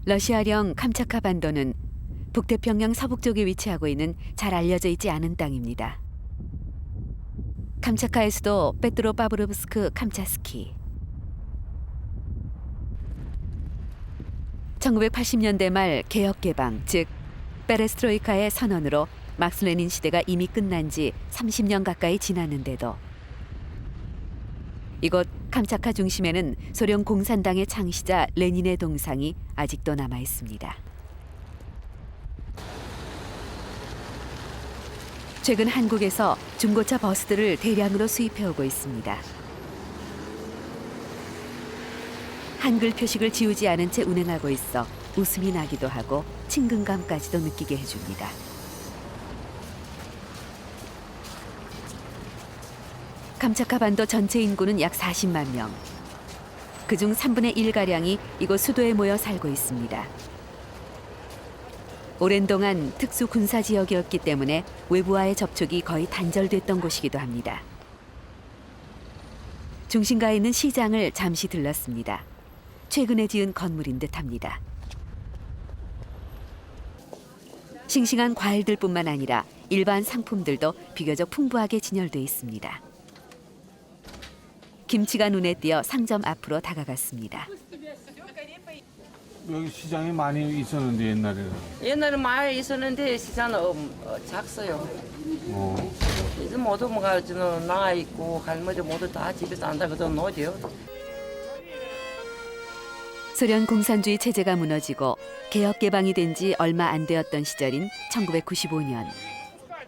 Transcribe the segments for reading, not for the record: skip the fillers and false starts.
러시아령 kamchatka 반도는 북태평양 서북쪽에 위치하고 있는 잘 알려져 있지 않은 땅입니다. kamchatka의 수도 페트로파브로브스크 kamchatski. 1980년대 말 개혁 개방, 즉 페레스트로이카의 선언으로 막스 레닌 시대가 이미 끝난 지 30년 가까이 지났는데도 이곳 kamchatka 중심에는 소련 공산당의 창시자 레닌의 동상이 아직도 남아 있습니다. 최근 한국에서 중고차 버스들을 대량으로 수입해오고 있습니다. 한글 표식을 지우지 않은 채 운행하고 있어 웃음이 나기도 하고 친근감까지도 느끼게 해줍니다. kamchatka 반도 전체 인구는 약 40만 명. 그중 3분의 1가량이 이곳 수도에 모여 살고 있습니다. 오랜 동안 특수 군사 지역이었기 때문에 외부와의 접촉이 거의 단절됐던 곳이기도 합니다. 중심가에 있는 시장을 잠시 들렀습니다. 최근에 지은 건물인 듯합니다. 싱싱한 과일들뿐만 아니라 일반 상품들도 비교적 풍부하게 진열돼 있습니다. 김치가 눈에 띄어 상점 앞으로 다가갔습니다. 여기 시장이 많이 있었는데 옛날에는. 옛날에 많이 있었는데 시장은 작어요. 이제 모두 뭐가 나가 있고 할머니 모두 다 집에서 안다 그저 노죠. 소련 공산주의 체제가 무너지고 개혁 개방이 된 지 얼마 안 되었던 시절인 1995년.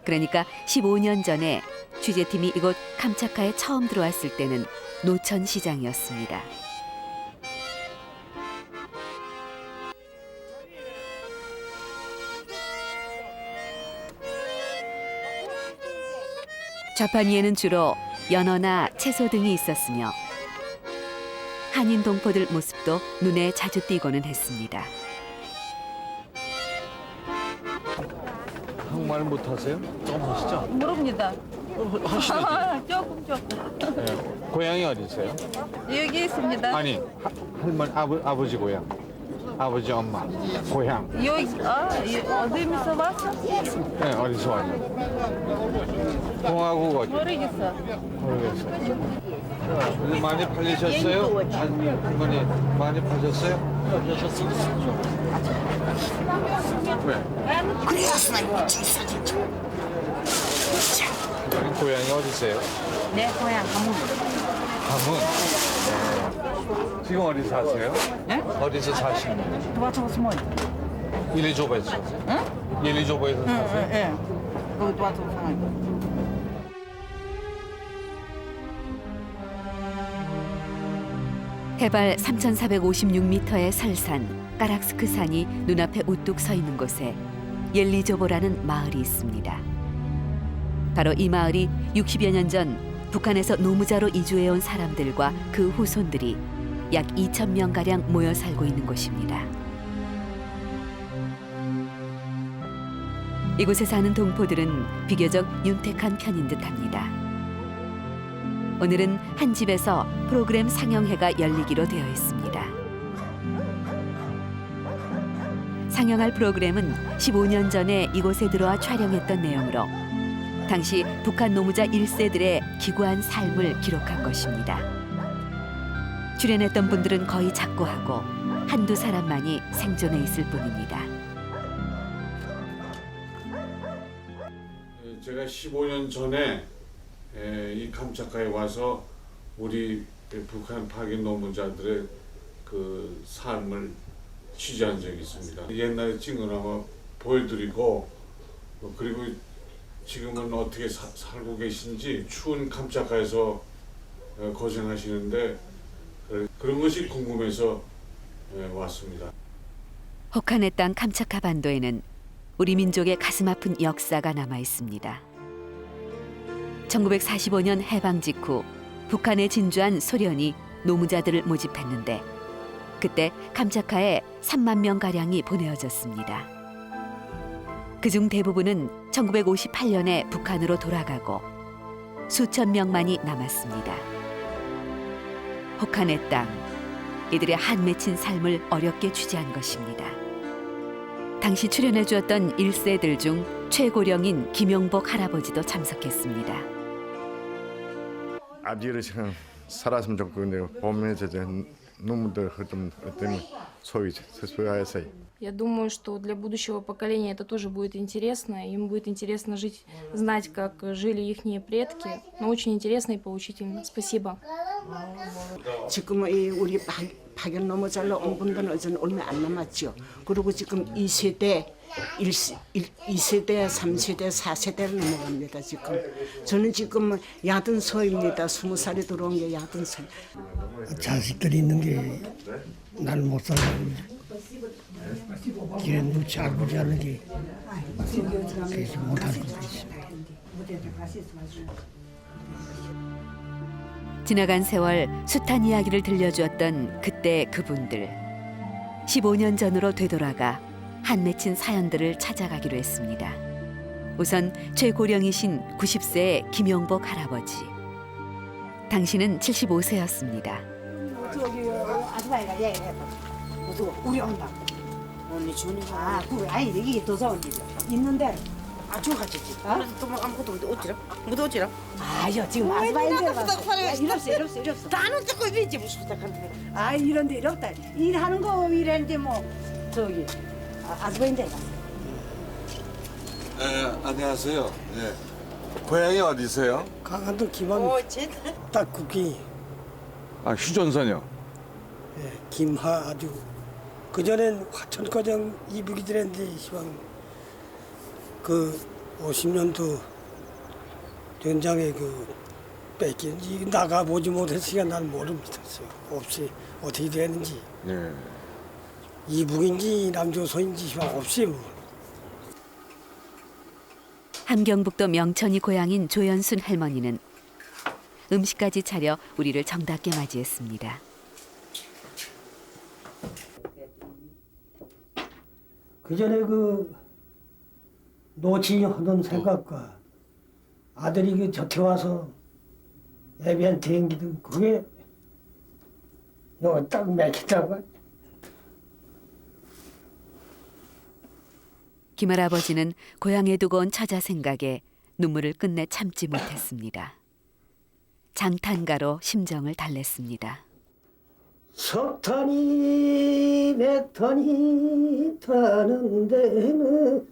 그러니까 15년 전에 취재팀이 이곳 kamchatka에 처음 들어왔을 때는 노천 시장이었습니다. 좌판위에는 주로 연어나 채소 등이 있었으며 한인 동포들 모습도 눈에 자주 띄고는 했습니다. 한국말 못하세요? 조금 하시죠? 모릅니다. 하시죠. 조금. 네. 고향이 어디세요? 여기 있습니다. 아니 할머니 아버지 고향. 아버지 엄마 고향. 여기 어디서 왔어? 네 어디서 왔냐? 공화국 어디? 모르겠어. 모르겠어요. 근데 많이 팔리셨어요? 할머니 많이 파셨어요? 왜? 고향이 어디세요? 내 고향 가문. 감은? 지금 어디 사세요? 네? 어디서 사시는 거예요? 도와줘서 뭐? 일리조버에서 사세요? 응? 일리조버에서 사세요? 예. 거기 도와줘서 사는 해발 3,456m의 설산 까락스크 산이 눈앞에 우뚝 서 있는 곳에 옐리조보라는 마을이 있습니다. 바로 이 마을이 60여 년 전 북한에서 노무자로 이주해온 사람들과 그 후손들이 약 2,000명가량 모여 살고 있는 곳입니다. 이곳에 사는 동포들은 비교적 윤택한 편인 듯합니다. 오늘은 한 집에서 프로그램 상영회가 열리기로 되어 있습니다. 상영할 프로그램은 15년 전에 이곳에 들어와 촬영했던 내용으로 당시 북한 노무자 1세들의 기구한 삶을 기록한 것입니다. 출연했던 분들은 거의 작고하고 한두 사람만이 생존해 있을 뿐입니다. 제가 15년 전에 이 kamchatka에 와서 우리 북한 파견 노무자들의 그 삶을 취재한 적이 있습니다. 옛날에 찍은 걸 아마 보여드리고 그리고 지금은 어떻게 살고 계신지 추운 kamchatka에서 고생하시는데 그런 것이 궁금해서 왔습니다. 혹한의 땅 kamchatka 반도에는 우리 민족의 가슴 아픈 역사가 남아 있습니다. 1945년 해방 직후 북한에 진주한 소련이 노무자들을 모집했는데 그때 kamchatka에 3만 명가량이 보내어졌습니다. 그중 대부분은 1958년에 북한으로 돌아가고 수천 명만이 남았습니다. 혹한의 땅, 이들의 한 맺힌 삶을 어렵게 취재한 것입니다. 당시 출연해 주었던 1세들 중 최고령인 김용복 할아버지도 참석했습니다. 아버지를 지금 살았으면 좋겠는데 보면서 이제 눈물들 좀 때문에 소유해서 Я думаю, что для будущего поколения это тоже будет интересно. Им будет интересно жить, знать, как жили их предки. Но очень интересно и поучительно. Спасибо. 지금 이 우리 파견 넘어잘라 온 분들은 이제 얼마 안 남았죠. 그리고 지금 2세대, 2세대, 3세대, 4세대를 넘어갑니다. 지금 저는 지금 야든서입니다. 20살이 들어온 게 야든서. 자식들이 있는 게 날 못 살고 길에 놓지 알고지 않는 게 그래서 못하는 것도 있습니다. 지나간 세월 숱한 이야기를 들려주었던 그때 그분들. 15년 전으로 되돌아가 한 맺힌 사연들을 찾아가기로 했습니다. 우선 최고령이신 90세의 김용복 할아버지. 당신은 75세였습니다. 저기 아줌마가 얘기해봐. 우리 온다. 언니 주니. 아, 그래. 아니 이게 더 좋은 일 있는데 아주 가지지. 그래서 또 아무것도 못 어찌라. 아요 지금 아줌마인데. 이럽어. 나는 자꾸 이러지 무슨 부탁한데. 아 이런데 이렇다. 일하는 거 이랬는데 뭐 저기 아줌마인데. 안녕하세요. 네. 고향이 어디세요? 강원도 김한 딱국기 아, 휴전선이요. 김하 아주 그 전엔 화천과정 이북이들인데 시방 그 50년도 전장에 그 뺏긴지 나가 보지 못했으니까 난 모릅니다. 없이 어떻게 되는지 네. 이북인지 남조선인지 시방 없이 뭐. 함경북도 명천이 고향인 조연순 할머니는 음식까지 차려 우리를 정답게 맞이했습니다. 그 전에 그 노친이 하던 생각과 아들이 그 곁에 와서 애비한테 행기던 그게 요 딱 맥히다고. 김할아버지는 고향에 두고 온 처자 생각에 눈물을 끝내 참지 못했습니다. 장탄가로 심정을 달랬습니다. 석탄이 백탄이 타는 데는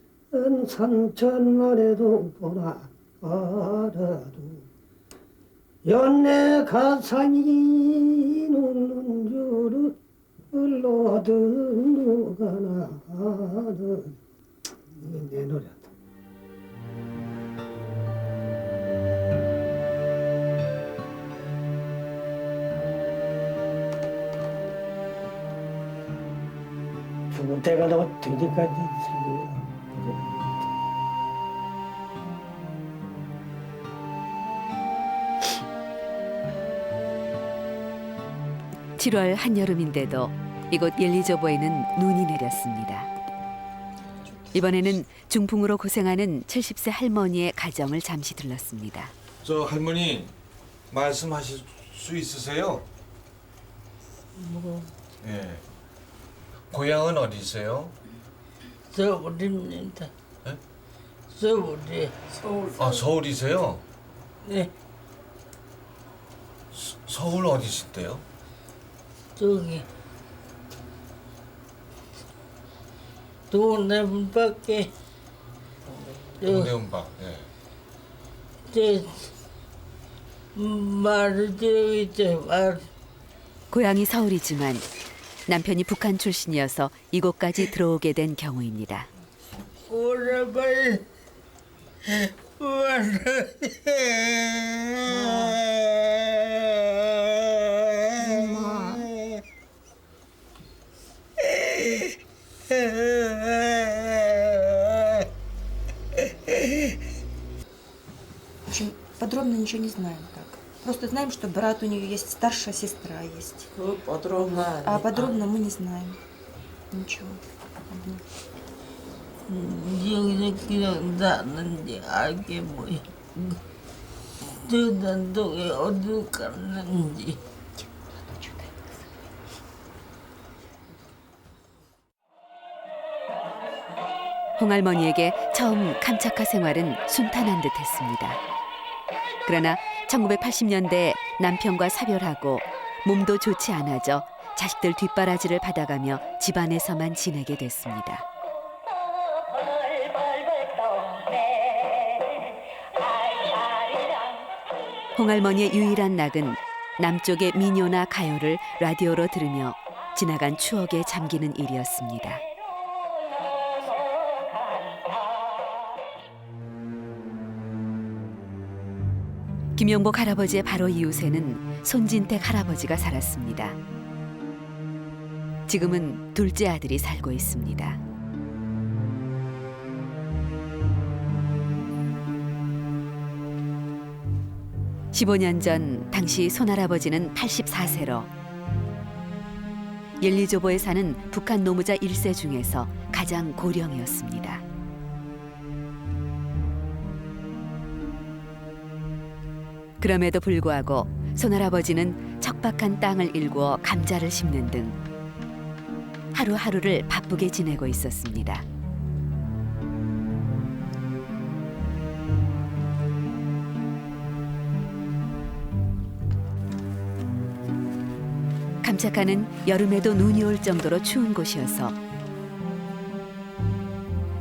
삼천만 해도 보나 알아도 연내 가상이 녹는 줄을 흘러든 누가 나는 이게 내 노래다. 죽을 때가 너 되니까지 살고. 7월 한여름인데도 이곳 옐리조보에는 눈이 내렸습니다. 이번에는 중풍으로 고생하는 70세 할머니의 가정을 잠시 들렀습니다. 저 할머니 말씀하실 수 있으세요? 뭐? 예. 고향은 어디세요? 서울입니다. 네? 서울이. 아, 서울이세요? 네. 서울 어디신데요? 저기 동남밖에 동대문방. 예. 말을 들어있죠. 말. 고향이 서울이지만 남편이 북한 출신이어서 이곳까지 들어오게 된 경우입니다. 오라발 В общем, подробно ничего не знаем так. Просто знаем, что брат у нее есть, старшая сестра есть. подробно. А подробно мы не знаем. Ничего. 그냥 나는지 알게 뭐야. 뜨는 동에 어디 갔는지. 홍할머니에게 처음 캄차카 생활은 순탄한 듯했습니다. 그러나 1980년대 남편과 사별하고 몸도 좋지 않아져 자식들 뒷바라지를 받아가며 집안에서만 지내게 됐습니다. 홍할머니의 유일한 낙은 남쪽의 민요나 가요를 라디오로 들으며 지나간 추억에 잠기는 일이었습니다. 김영복 할아버지의 바로 이웃에는 손진택 할아버지가 살았습니다. 지금은 둘째 아들이 살고 있습니다. (15년) 전 당시 손할아버지는 84세로 옐리조보에 사는 북한 노무자 1세 중에서 가장 고령이었습니다. 그럼에도 불구하고 손할아버지는 척박한 땅을 일구어 감자를 심는 등 하루하루를 바쁘게 지내고 있었습니다. 감차카는 여름에도 눈이 올 정도로 추운 곳이어서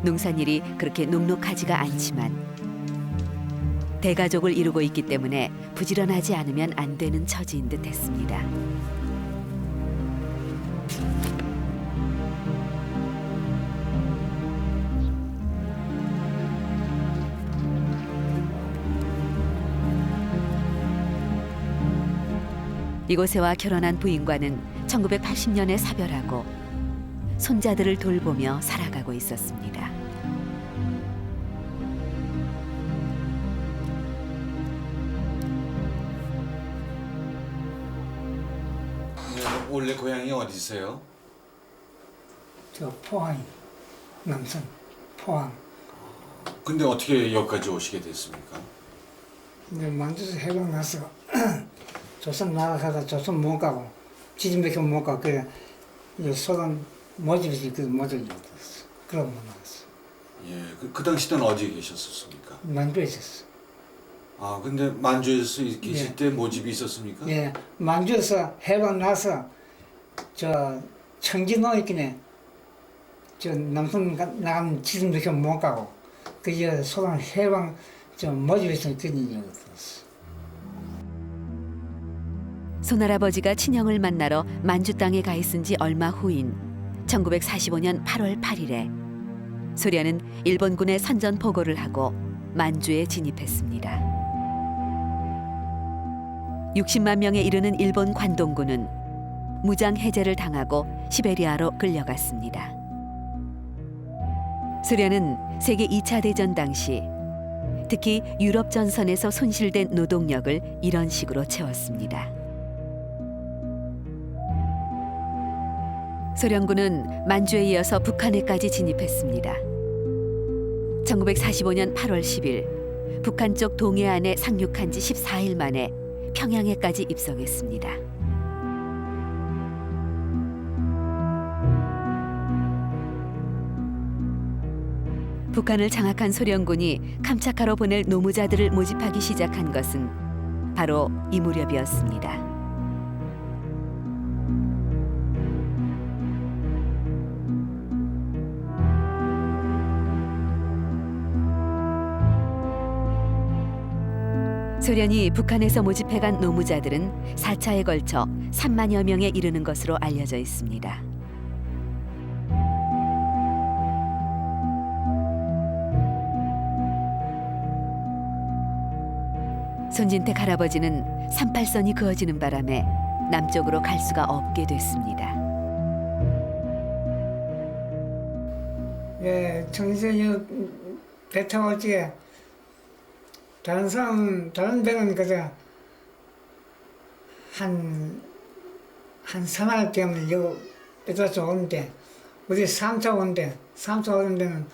농산일이 그렇게 녹록하지가 않지만 대가족을 이루고 있기 때문에 부지런하지 않으면 안 되는 처지인 듯 했습니다. 이곳에 와 결혼한 부인과는 1980년에 사별하고 손자들을 돌보며 살아가고 있었습니다. 원래 고향이 어디세요? 저 포항이 남산 포항. 근데 어떻게 여기까지 오시게 됐습니까? 근데 만주에서 해방 나서 조선 나가서 조선 못 가고 지진밖에 못 가고 그래 소련 모집이 못 오게 됐어. 그러고 못 나갔어. 예, 그 당시 때는 어디에 계셨습니까? 만주에 있었어. 아, 근데 만주에서 계실 예. 때 모집이 있었습니까? 예, 만주에서 해방 나서 저 청진호 있기네. 저 남순 나가면 지진밖에 못 가고 그 소련 해방 저 모집에서 그 일이 됐어. 손할아버지가 친형을 만나러 만주 땅에 가 있은 지 얼마 후인 1945년 8월 8일에 소련은 일본군에 선전포고를 하고 만주에 진입했습니다. 60만 명에 이르는 일본 관동군은 무장 해제를 당하고 시베리아로 끌려갔습니다. 소련은 세계 2차 대전 당시 특히 유럽 전선에서 손실된 노동력을 이런 식으로 채웠습니다. 소련군은 만주에 이어서 북한에까지 진입했습니다. 1945년 8월 10일 북한 쪽 동해안에 상륙한 지 14일 만에 평양에까지 입성했습니다. 북한을 장악한 소련군이 캄차카로 보낼 노무자들을 모집하기 시작한 것은 바로 이 무렵이었습니다. 소련이 북한에서 모집해간 노무자들은 4차에 걸쳐 3만여 명에 이르는 것으로 알려져 있습니다. 손진택 할아버지는 38선이 그어지는 바람에 남쪽으로 갈 수가 없게 됐습니다. 예, 청진이 배 타고 지게 다른 사람 다른 배는 그저 한 3월 되면 여기 배도서 오는데 우리 3차 오는데 3차 오는 데는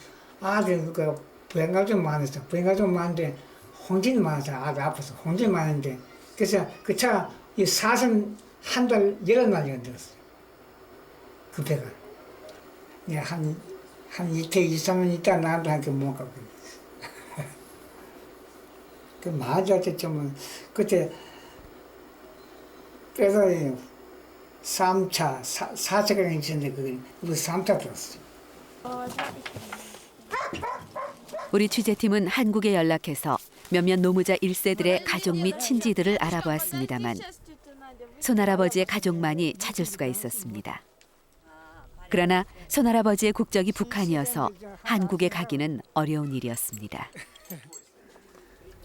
아들 그 부행가 좀 많았어. 부행가 좀 많은데 홍진이 많았어. 아들 아파서 홍진이 많은데 그래서 그 차가 이 사선 한 달 8날 들었어. 그 배가 예, 한 한 이틀 이상은 있다 나한테 못 가고. 그 맞았지 좀 그때 그래서 3차 4차가 있었는데 그게 3차 들었어. 우리 취재팀은 한국에 연락해서 몇몇 노무자 1세들의 가족 및 친지들을 알아보았습니다만 손할아버지의 가족만이 찾을 수가 있었습니다. 그러나 손할아버지의 국적이 북한이어서 한국에 가기는 어려운 일이었습니다.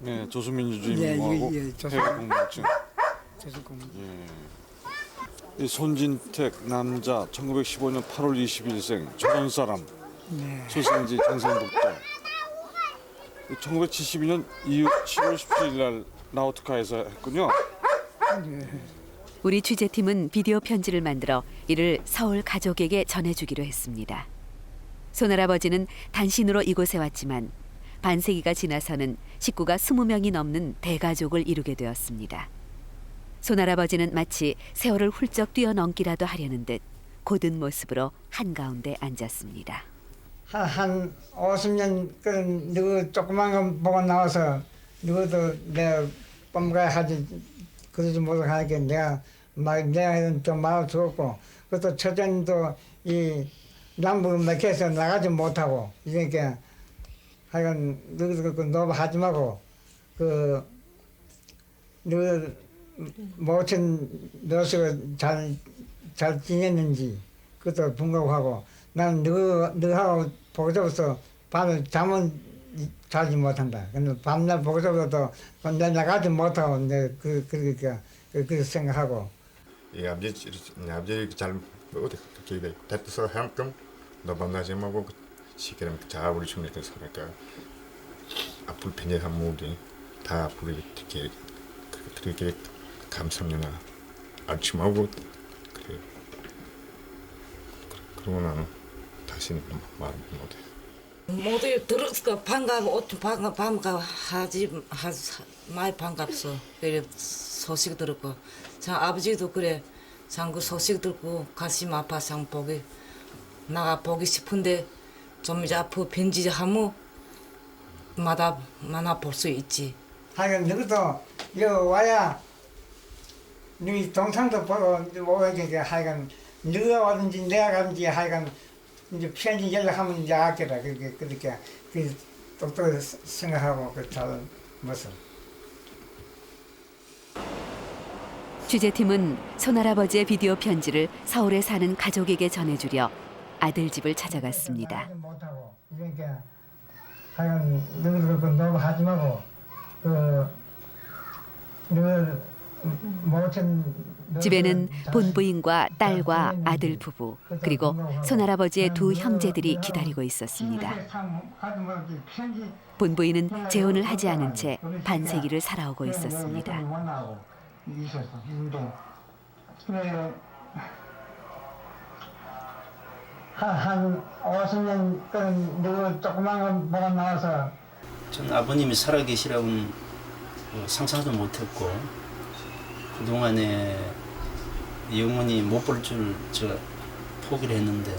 네, 조선민주주의인공화국 해외공무증. 예. 이 손진택 남자 1915년 8월 20일생 조선 사람. 출생지 경상북도. 1972년 7월 17일 날 나우트카에서 했군요. 우리 취재팀은 비디오 편지를 만들어 이를 서울 가족에게 전해주기로 했습니다. 손할아버지는 단신으로 이곳에 왔지만 반세기가 지나서는 식구가 20명이 넘는 대가족을 이루게 되었습니다. 손할아버지는 마치 세월을 훌쩍 뛰어넘기라도 하려는 듯 고든 모습으로 한가운데 앉았습니다. 한 50년 그 누구 조그만 거 보고 나와서 누구도 내가 뻔가 하지 그러지 못하게 내가 좀 마음 죽었고 그것도 처전도 이 남북 맥혀서 나가지 못하고 그러니까 하여간 누구도 너무 하지 말고 그 누구 모친 너스가 잘 지냈는지 그것도 분석하고 나는 너하고 보고 싶어서 밤에 잠은 자지 못한다. 근데 밤낮 보고 싶어도 내가 나가지 못하고 그러니까 그렇게 생각하고. 이 아버지 잘 어디 그게 대해서 한끔 너 만나지 말고 시계는 자 우리 중에서 그러니까 앞으로 편애한 모두 다 앞으로 그렇게 감상이나 알침하고 그래. 그러고 나는 다시는 말 못해. 모두 들었을까 반가 하지 많이 반갑소. 그래 소식 들었고 참 아버지도 그래 참 그 소식 듣고 가슴 아파 참 나가 보기 싶은데 좀 이제 앞으로 편지하면 마다 만나 볼 수 있지. 하여간 너희도 여기 와야 너희 동창도 보고 오게 하여간 너가 와든지 내가 가든지 하여간 이제 편지 연락하면 이제 알겠다. 그렇게 똑똑히 생각하고 그 잘 모습. 취재팀은 손할아버지의 비디오 편지를 서울에 사는 가족에게 전해주려 아들 집을 찾아갔습니다. 그러니까 하여간 너희들 그 너무 하지 말고 집에는 본부인과 딸과 아들 부부 그리고 손할아버지의 두 형제들이 기다리고 있었습니다. 본부인은 재혼을 하지 않은 채 반세기를 살아오고 있었습니다. 한 50년 누구 조그만 거 보고 나와서 전 아버님이 살아계시라고는 상상도 못했고 그동안에 영원히 못 볼 줄 포기를 했는데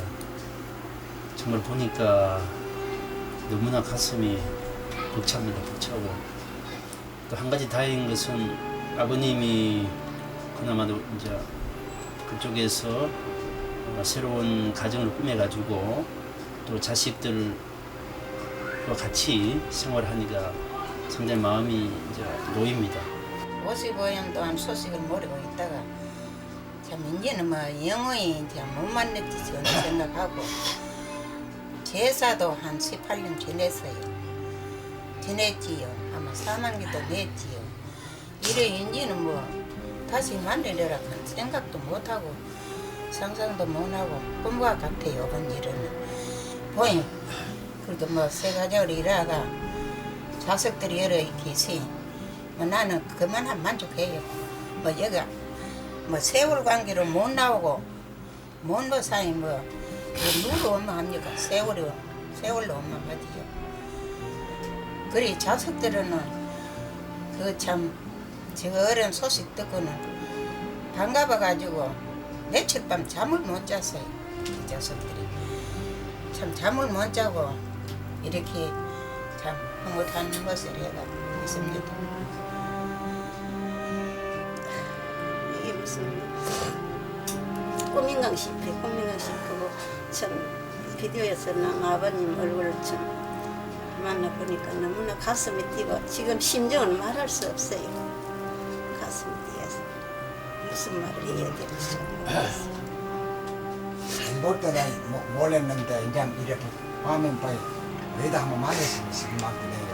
정말 보니까 너무나 가슴이 벅찹니다. 벅차고 또 한 가지 다행인 것은 아버님이 그나마도 이제 그쪽에서 새로운 가정을 꾸며가지고 또 자식들과 같이 생활하니까 상당히 마음이 이제 놓입니다. 55년 동안 소식을 모르고 있다가 참 이제는 뭐 영원히 이제 못 만났지 생각하고 제사도 한 18년 지냈지요. 아마 사망기도 냈지요. 이래 이제는 뭐 다시 만나려라 한 생각도 못하고 상상도 못하고 꿈과 같아요. 이번 일은 보니 그래도 뭐 새 가족을 일하가 자식들이 여러 계시 나는 그만한 만족해요. 뭐 여기 뭐 세월 관계로 못 나오고 못 사이 뭐 누구 엄마 합니까? 세월로 엄마 하지요. 그리 자식들은 그 참 저 어려운 소식 듣고는 반가워가지고 며칠 밤 잠을 못 잤어요. 이 자식들이 참 잠을 못 자고 이렇게 참 흐뭇한 것을 해가 있습니다. 이게 무슨 꿈인가 싶고 참 비디오에서는 아버님 얼굴을 참 만나보니까 너무나 가슴이 뛰고 지금 심정은 말할 수 없어요. 가슴이 뛰어서 무슨 말을 해야 될지 모르겠어요. 볼 때는 몰랐는데 이제 이렇게 화면 봐요. 왜다 한번 말했으면 지금 막 그래요.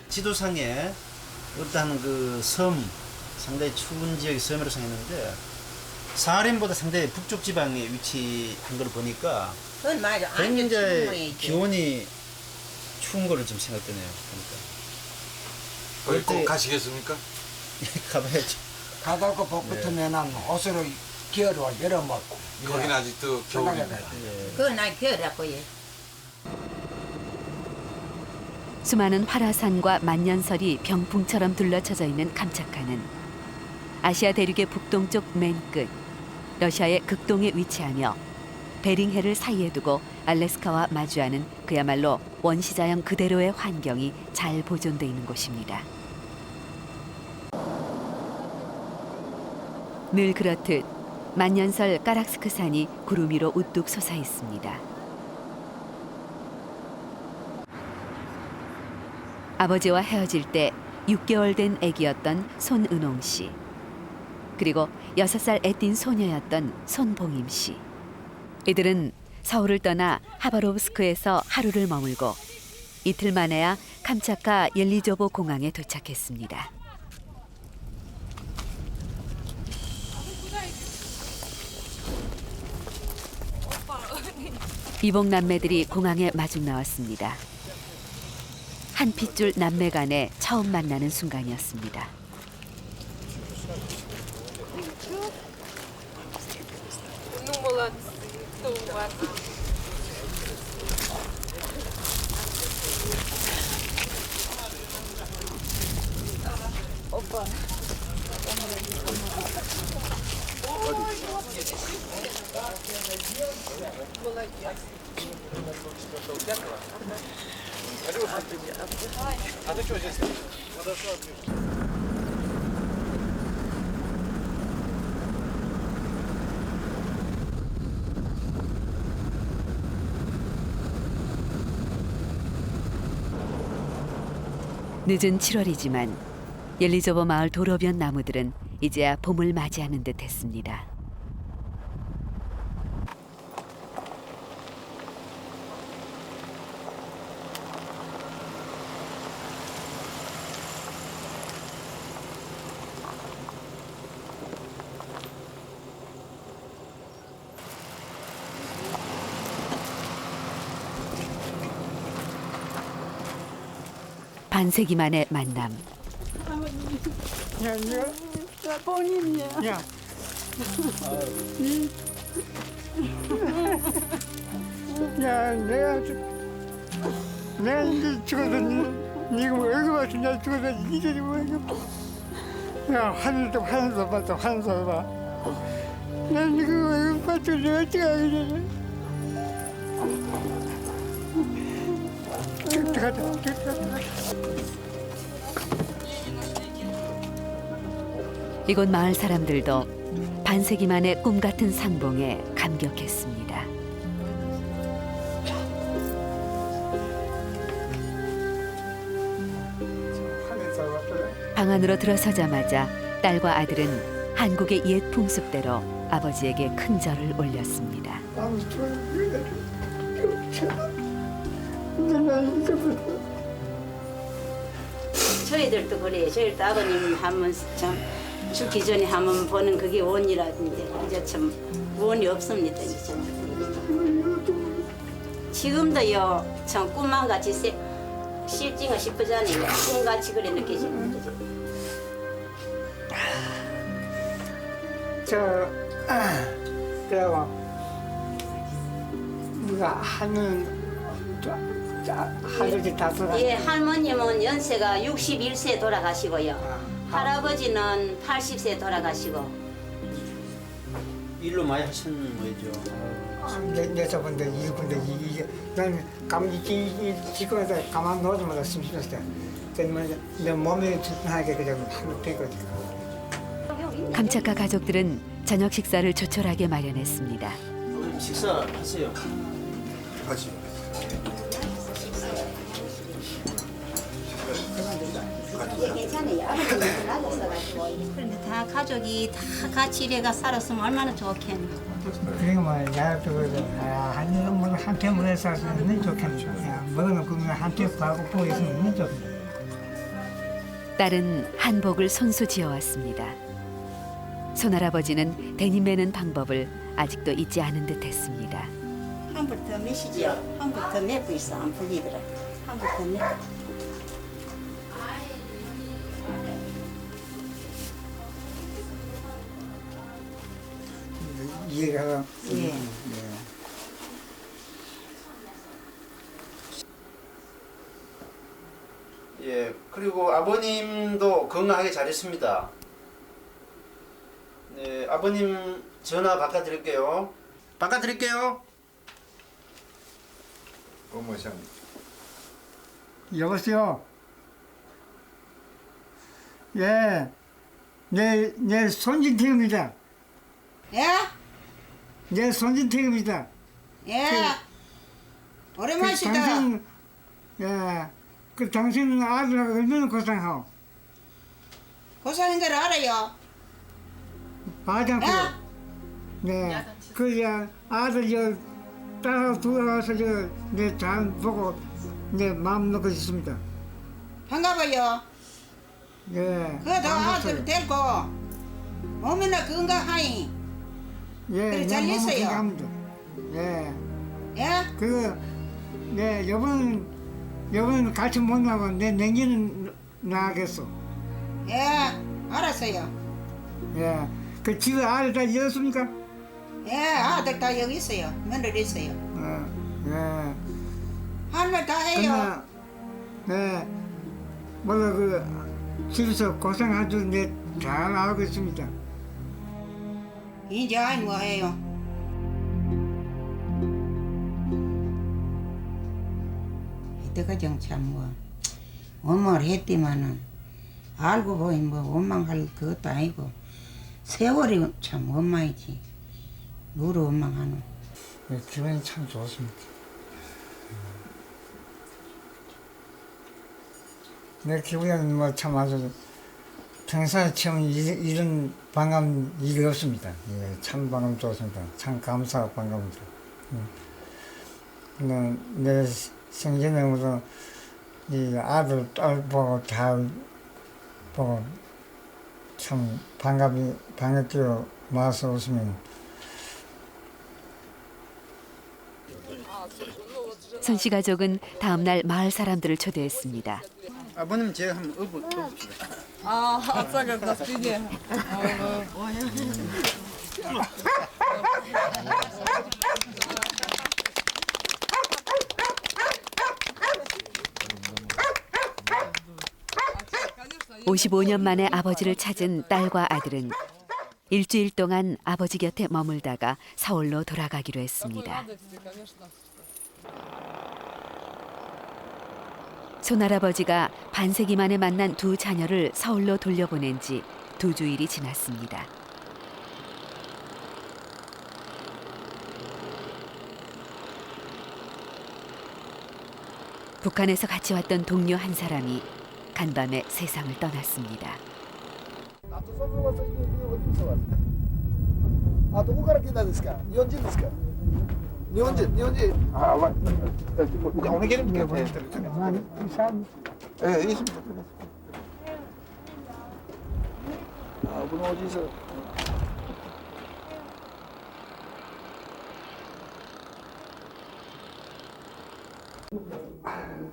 지도상에 어떠한 그 섬, 상당히 추운 지역의 섬으로 생겼는데 사하린보다 상당히 북쪽 지방에 위치한 걸 보니까 그건 맞아. 굉장히 기온이 추운 거를 좀 생각되네요. 거기 꼭 그러니까. 가시겠습니까? 가봐야죠. 가다고 벚붙으면은 옷으로 겨울을 여름을 거긴 아직도 겨울입니다. 그건 나 겨울이라고 예. 수많은 활화산과 만년설이 병풍처럼 둘러쳐져 있는 감차카는 아시아 대륙의 북동쪽 맨 끝, 러시아의 극동에 위치하며 베링해를 사이에 두고 알래스카와 마주하는 그야말로 원시자연 그대로의 환경이 잘 보존돼 있는 곳입니다. 늘 그렇듯 만년설 까락스크 산이 구름 위로 우뚝 솟아 있습니다. 아버지와 헤어질 때 6개월 된 아기였던 손은홍 씨, 그리고 6살 애띤 소녀였던 손봉임 씨. 이들은 서울을 떠나 하바롭스크에서 하루를 머물고 이틀 만에야 캄차카 옐리조보 공항에 도착했습니다. 이복 남매들이 공항에 마중 나왔습니다. 한 핏줄 남매 간에 처음 만나는 순간이었습니다. 오빠. 늦은 7월이지만 옐리조보 마을 도로변 나무들은 이제야 봄을 맞이하는 듯했습니다. 반세기 만의 만남. 야, 나 뽕님이야. 야. 야, 내가 이제 죽었더니 이거 얼굴 봤지 내가 죽었더니 이게 뭐 야, 하늘도 봤다 하늘도 봐. 난 이거 얼굴 봤지 내가 어떻게 하겠냐. 이곳 마을 사람들도 반세기 만의 꿈 같은 상봉에 감격했습니다. 방 안으로 들어서자마자 딸과 아들은 한국의 옛 풍습대로 아버지에게 큰 절을 올렸습니다. 저희들도 그래요. 저희도 아버님 한번 참 죽기 전에 한번 보는 그게 원이라는데 이제 참 원이 없습니다. 이제 지금도요 참 꿈만 같이 실증을 싶으잖아요. 꿈같이 그래 느껴지는 거죠. 그래고 우리가 하는 할아버지 다 돌아. 예, 할머님은 연세가 61세 돌아가시고요. 할아버지는 80세 돌아가시고. 일로 많이 하시는 거죠. 내 저번에 이군데 이게 난 감기 지금에서 가만 놓자마자 심심했어. 때문에 내 몸이 불편하게 그냥 한번 되거든. 감착가 가족들은 저녁 식사를 조촐하게 마련했습니다. 아버님 식사하세요. 같이. 예, 괜찮아요. 아버지는 나셨어가지고. 그런데 다 가족이 다 같이 이래가 살았으면 얼마나 좋겠노. 그리고 뭐 야도 한 이런 뭐 한테 물에서 살면 좋겠네. 먹는 그면 한테 바고 보이면 좋겠네. 딸은 한복을 손수 지어왔습니다. 손할아버지는 데님 매는 방법을 아직도 잊지 않은 듯했습니다. 한 번 더 매시지요. 한 번 더 매고 있어. 안 풀리더라. 한 번 더 매. 이해가. 예. 예, 그리고 아버님도 건강하게 잘했습니다. 네, 아버님 전화 바꿔드릴게요. 바꿔드릴게요. 어머상. 여보세요. 예, 내 손진택입니다. 예? 내 손진택입니다. 예. 오랜만이시다. 당신, 예, 그 당신은 아들하고 얼마나 고생하오? 고생인 걸 알아요. 아장고. 네, 그 아들 딸하고 돌아와서 내 잘 보고 내 마음 놓고 있습니다. 반가워요. 예. 그래도 아들 데리고 몸이나 건강하니. 예, 그래, 잘 너무 있어요. 감사합니다. 예. 예? 네, 여보는 같이 못 나고 내 내년은 나가겠어. 예, 알았어요. 예. 그 집에 아들 다 이었습니까? 예, 아들 다 여기 있어요. 며느리 있어요. 예. 할 말 다 해요. 네. 뭐가 집에서 고생하죠. 내 잘 알고 있습니다. 이제 아이 뭐 해요. 이때까지 참뭐 원망을 했지만은 알고 보니 뭐 원망할 그것도 아니고 세월이 참 원망이지. 누구를 원망하노? 네, 기분이 참 좋습니다. 내 기분은 뭐 참 아주 평소에 처음 이런 반가운 일이 없습니다. 예, 참 반감 좋습니다. 참 감사하고 반갑습니다. 내 생전에부터 이 아들, 딸 보고 잘 보고 참 반갑게 와서 오시면 손 씨 가족은 다음 날 마을 사람들을 초대했습니다. 아버님 제가 한번 업읍시다. 아, 아빠가 나 뛰게. 55년 만에 아버지를 찾은 딸과 아들은 일주일 동안 아버지 곁에 머물다가 서울로 돌아가기로 했습니다. 손할아버지가 반세기 만에 만난 두 자녀를 서울로 돌려보낸 지 2주일이 지났습니다. 북한에서 같이 왔던 동료 한 사람이 간밤에 세상을 떠났습니다. 아, どこから来たんですか？日本人ですか？日本人。あ、まあ、お願いできますか？いいです。あ、このおじいさん。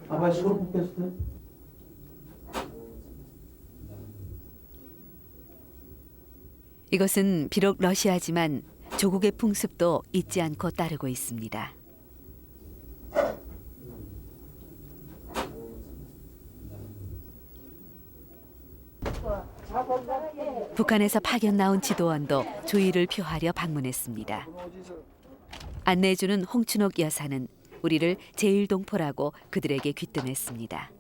아마 술 먹겠어요? 이것은 비록 러시아지만 조국의 풍습도 잊지 않고 따르고 있습니다. 북한에서 파견 나온 지도원도 조의를 표하려 방문했습니다. 안내해주는 홍춘옥 여사는 우리를 제1동포라고 그들에게 귀뜸했습니다.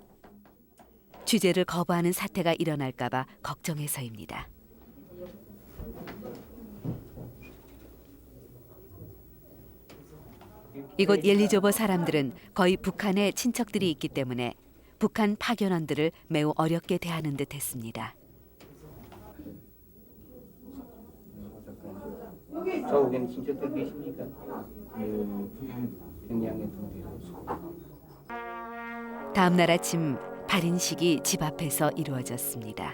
취재를 거부하는 사태가 일어날까 봐 걱정해서입니다. 이곳 옐리조보 사람들은 거의 북한에 친척들이 있기 때문에 북한 파견원들을 매우 어렵게 대하는 듯 했습니다. 저국에는 친척들 계십니까? 평양에 다음 날 아침 발인식이 집 앞에서 이루어졌습니다.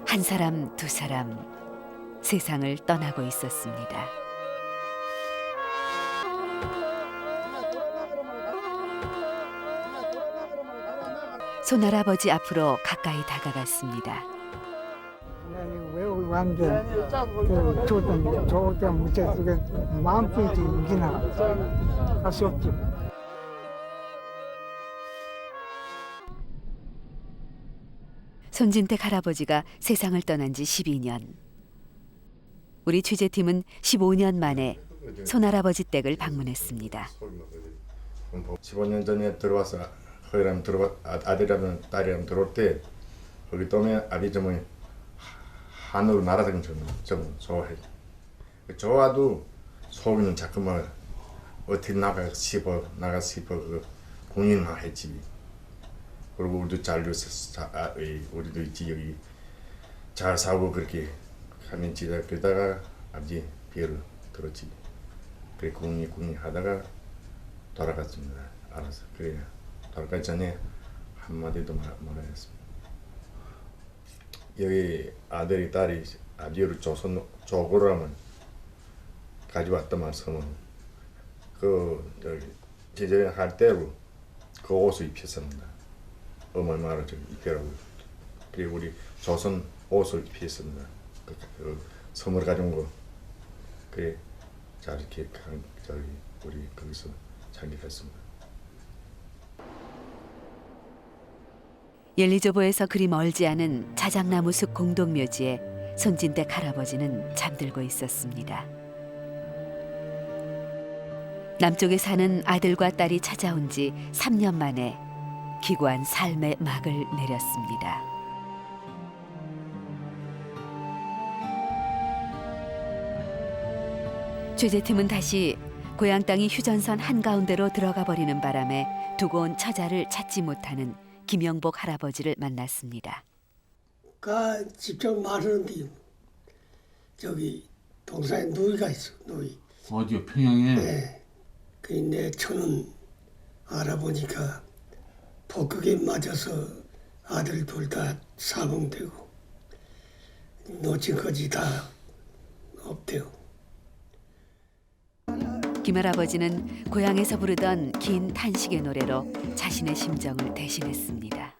한 사람, 두 사람 세상을 떠나고 있었습니다. 손할아버지 앞으로 가까이 다가갔습니다. 왜 왔는데 저때 못했어. 마음속에 이기나 할 수 없지. 손진택 할아버지가 세상을 떠난 지 12년. 우리 취재팀은 15년 만에 손할아버지 댁을 방문했습니다. 15년 전에 들어와서 아들이라면 딸이라면 들어올 때 거기 때문에 아비점이 하늘로 날아다니는 좀 좋아해. 좋아도 속에는 자꾸만 어떻게 나가서 싶어 그 공연만 했지. 그리고 우리도 잘 우리도 있지 여기 잘 살고 그렇게 하면 지다 그러다가 아버지 비를 들었지. 그래 공연 하다가 돌아갔습니다. 알아서 그래 돌아가기 전에 한마디도 말했습니다. 여기 아들이 딸이 아버지를 조선 조고라면 가져왔단 말씀은 그 제대로 할 때로 그 옷을 입혔습니다. 어머니 말을 좀 입혀라고. 그리고 우리 조선 옷을 입혔습니다. 그 선물 가져온 거. 그래 잘 이렇게 우리 거기서 창립했습니다. 옐리조보에서 그리 멀지 않은 자작나무 숲 공동묘지에 손진택 할아버지는 잠들고 있었습니다. 남쪽에 사는 아들과 딸이 찾아온 지 3년 만에 기구한 삶의 막을 내렸습니다. 취재팀은 다시 고향 땅이 휴전선 한가운데로 들어가 버리는 바람에 두고 온 처자를 찾지 못하는 김영복 할아버지를 만났습니다. 직접 말하는데 저기 동산에 누이가 있어. 누이. 어디요? 평양에? 네. 그 내 처는 알아보니까 폭격에 맞아서 아들 둘 다 사망되고 노친까지 다 없대요. 김 할아버지는 고향에서 부르던 긴 탄식의 노래로 자신의 심정을 대신했습니다.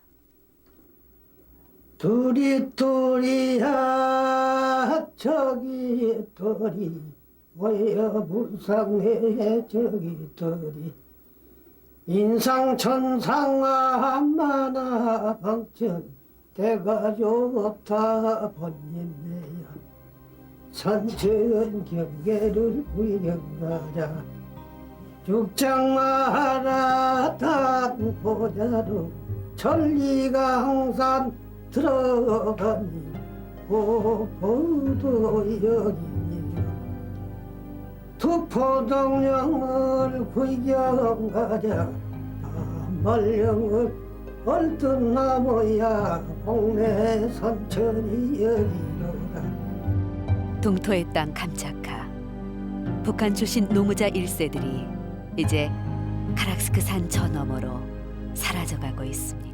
둘이야 저기 둘이 뭐여 불쌍해 저기 둘이 인상천상아 방천 대가 좋다 번님네야 선천 경계를 구경하자 죽장 마라 닭보자로 천리가 항상 들어가니 고포도 여기니 투포동령을 구경하자 말령을 얼뜬 나무야 공내 선천이 여기로다. 동토의 땅 감차카. 북한 출신 노무자 1세들이 이제 카락스크 산 저 너머로 사라져가고 있습니다.